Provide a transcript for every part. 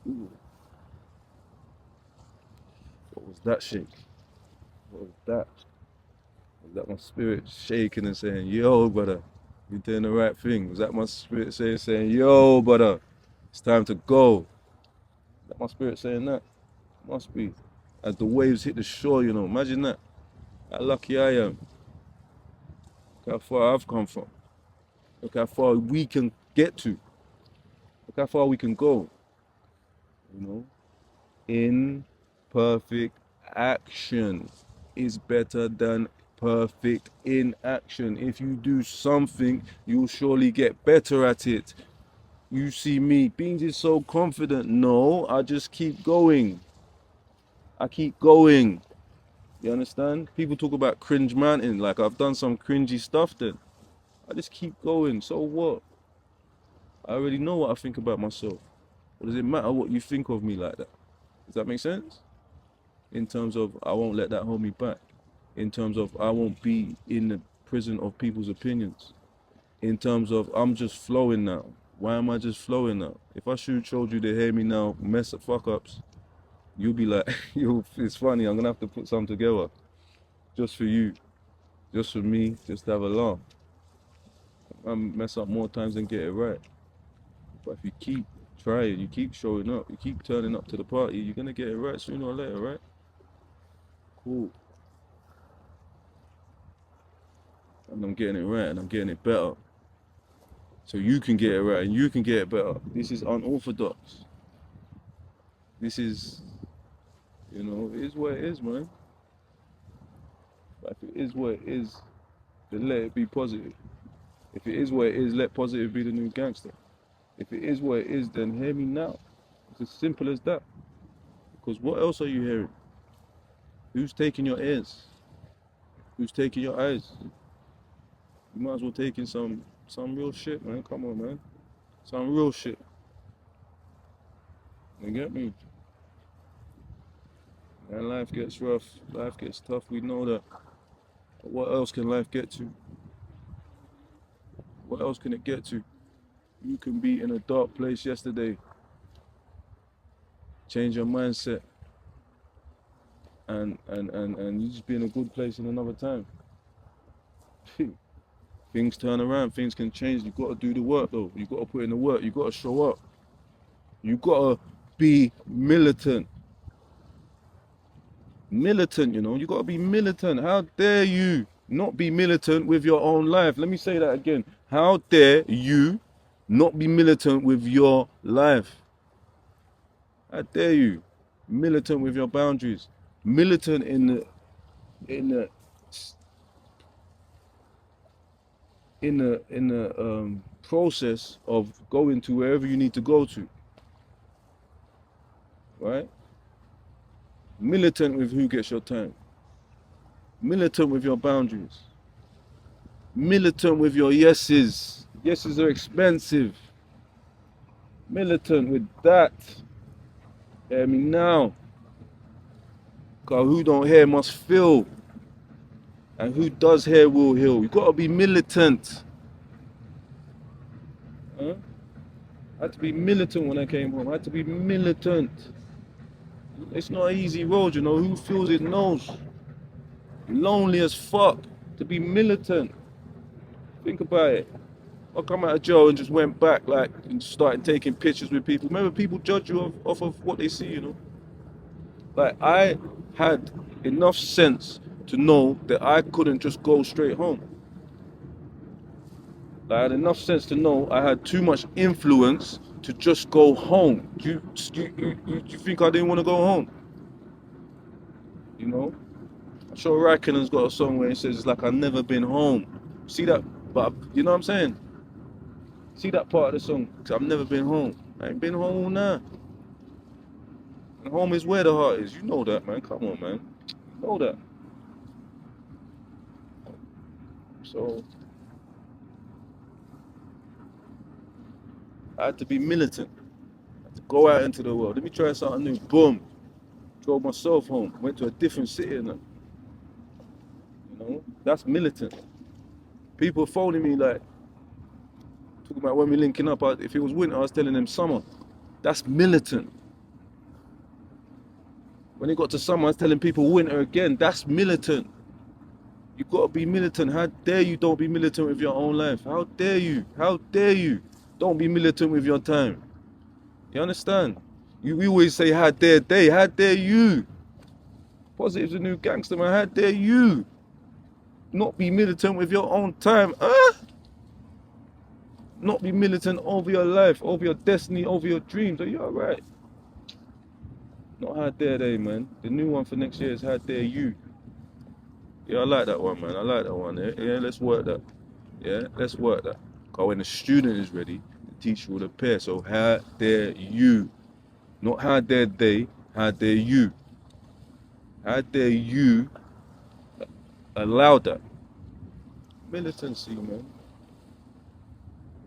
Ooh, what was that shake? What was that? Was that my spirit shaking and saying, yo, brother, you're doing the right thing? Was that my spirit saying, yo, brother, it's time to go? Is that my spirit saying that? Must be. As the waves hit the shore, imagine that. How lucky I am. Look how far I've come from. Look how far we can get to. Look how far we can go. You know, imperfect action is better than perfect inaction. If you do something, you'll surely get better at it. You see me, Beans is so confident. No, I just keep going. I keep going. You understand? People talk about cringe mountain, like I've done some cringy stuff then. I just keep going. So what? I already know what I think about myself. What does it matter what you think of me like that? Does that make sense? In terms of I won't let that hold me back. In terms of I won't be in the prison of people's opinions. In terms of I'm just flowing now. Why am I just flowing now? If I showed you to hear me now mess up fuck ups, you'll be like, it's funny, I'm gonna have to put something together just for you, just for me, just to have a laugh. I mess up more times than get it right. But if you keep trying, you keep showing up, you keep turning up to the party, you're gonna get it right sooner or later, right? Cool. And I'm getting it right and I'm getting it better. So you can get it right and you can get it better. This is unorthodox. This is, it is what it is, man. But if it is what it is, then let it be positive. If it is what it is, let positive be the new gangster. If it is what it is, then hear me now. It's as simple as that. Because what else are you hearing? Who's taking your ears? Who's taking your eyes? You might as well take in some real shit, man. Come on, man. Some real shit. You get me? And life gets rough. Life gets tough. We know that. But what else can life get to? What else can it get to? You can be in a dark place yesterday. Change your mindset. And you just be in a good place in another time. Things turn around, things can change. You gotta do the work though. You gotta put in the work, you gotta show up. You gotta be militant. Militant, you gotta be militant. How dare you not be militant with your own life? Let me say that again. How dare you not be militant with your life? How dare you? Militant with your boundaries. Militant in the process of going to wherever you need to go to, right? Militant with who gets your time. Militant with your boundaries. Militant with your yeses. Yeses are expensive. Militant with that. Hear me now. Cause who don't hear must feel. And who does hear will heal. You gotta be militant. Huh? I had to be militant when I came home. I had to be militant. It's not an easy road, Who feels it knows. Lonely as fuck to be militant. Think about it. I come out of jail and just went back, and started taking pictures with people. Remember, people judge you off of what they see. Like, I had enough sense to know that I couldn't just go straight home. Like, I had enough sense to know I had too much influence to just go home. Do you think I didn't want to go home? I'm sure Raikkonen's got a song where he says it's like I've never been home. See that? But you know what I'm saying? See that part of the song? Cause I've never been home. I ain't been home now. And home is where the heart is. You know that, man. Come on, man. You know that. So I had to be militant. I had to go out into the world. Let me try something new. Boom. Drove myself home. Went to a different city and that's militant. People phoning me like talking about when we linking up. If it was winter, I was telling them summer. That's militant. When it got to summer, telling people winter again. That's militant. You gotta be militant. How dare you don't be militant with your own life? How dare you? How dare you? Don't be militant with your time. You understand? We always say, how dare they? How dare you? Positive's a new gangster, man. How dare you not be militant with your own time? Not be militant over your life, over your destiny, over your dreams. Are you alright? Not how dare they, man. The new one for next year is how dare you. Yeah, I like that one, man. I like that one. Yeah, let's work that. Yeah, let's work that. Because when the student is ready, the teacher will appear. So how dare you? Not how dare they, how dare you? How dare you allow that? Militancy, man.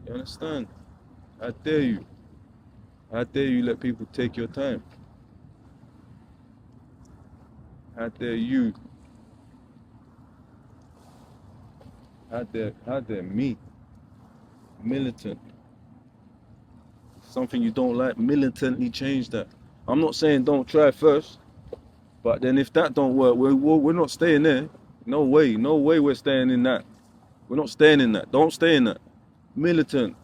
You understand? How dare you? How dare you let people take your time? How dare you? How dare me? Militant. Something you don't like, militantly change that. I'm not saying don't try first, but then if that don't work, we're not staying there. No way we're staying in that. We're not staying in that. Don't stay in that. Militant.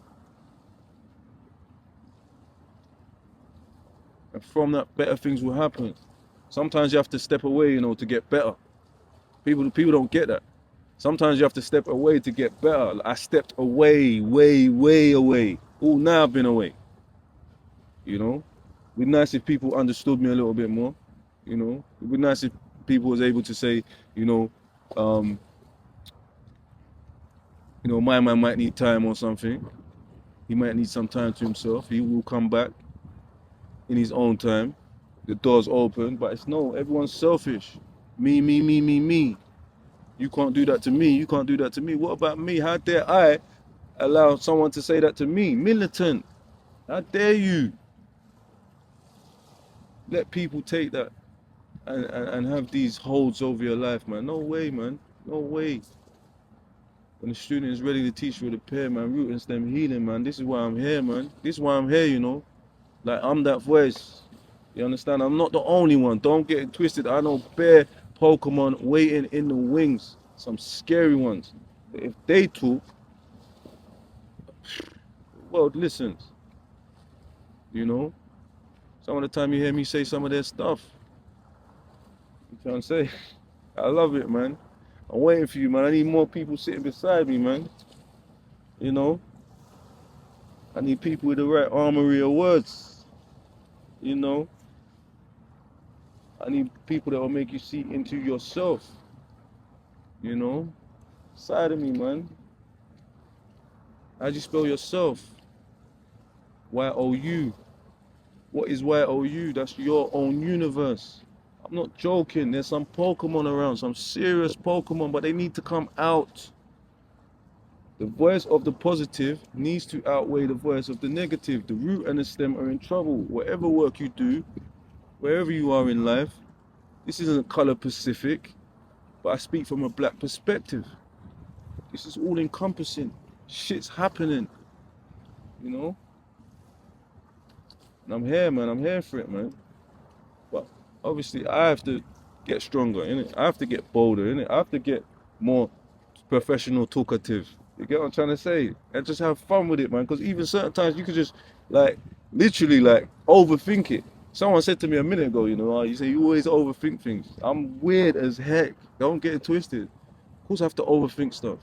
And from that, better things will happen. Sometimes you have to step away, to get better. People don't get that. Sometimes you have to step away to get better. I stepped away, way away. Oh, now I've been away. It'd be nice if people understood me a little bit more. It'd be nice if people was able to say, my man might need time or something. He might need some time to himself. He will come back in his own time. The door's open, but everyone's selfish. Me. You can't do that to me. You can't do that to me. What about me? How dare I allow someone to say that to me? Militant. How dare you? Let people take that and have these holds over your life, man. No way, man. No way. When the student is ready to teach with a pair, man, rooting stem healing, man. This is why I'm here, man. This is why I'm here, Like, I'm that voice. You understand? I'm not the only one. Don't get it twisted. I know bare Pokemon waiting in the wings. Some scary ones. But if they talk, the world listens. Some of the time you hear me say some of their stuff. You know what I'm saying? I love it, man. I'm waiting for you, man. I need more people sitting beside me, man. I need people with the right armory of words. I need people that will make you see into yourself. Side of me, man. How'd you spell yourself? Y-O-U. What is Y-O-U? That's your own universe. I'm not joking. There's some Pokemon around, some serious Pokemon, but they need to come out. The voice of the positive needs to outweigh the voice of the negative. The root and the stem are in trouble. Whatever work you do, wherever you are in life, this isn't color Pacific, but I speak from a black perspective. This is all encompassing. Shit's happening, And I'm here, man. I'm here for it, man. But obviously, I have to get stronger, innit? I have to get bolder, innit? I have to get more professional talkative. You get what I'm trying to say? And just have fun with it, man. Because even certain times you could just, literally, overthink it. Someone said to me a minute ago, you say you always overthink things. I'm weird as heck. Don't get it twisted. Of course I have to overthink stuff.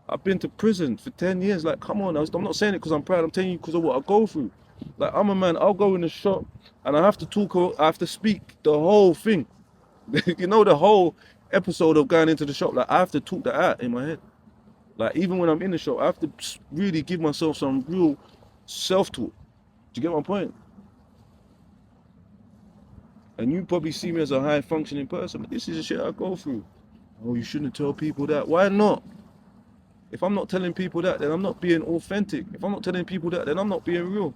I've been to prison for 10 years. Come on. I'm not saying it because I'm proud. I'm telling you because of what I go through. I'm a man. I'll go in the shop and I have to talk. I have to speak the whole thing. The whole episode of going into the shop. I have to talk that out in my head. Even when I'm in the shop, I have to really give myself some real self-talk. Do you get my point? And you probably see me as a high-functioning person, but this is the shit I go through. Oh, you shouldn't tell people that. Why not? If I'm not telling people that, then I'm not being authentic. If I'm not telling people that, then I'm not being real.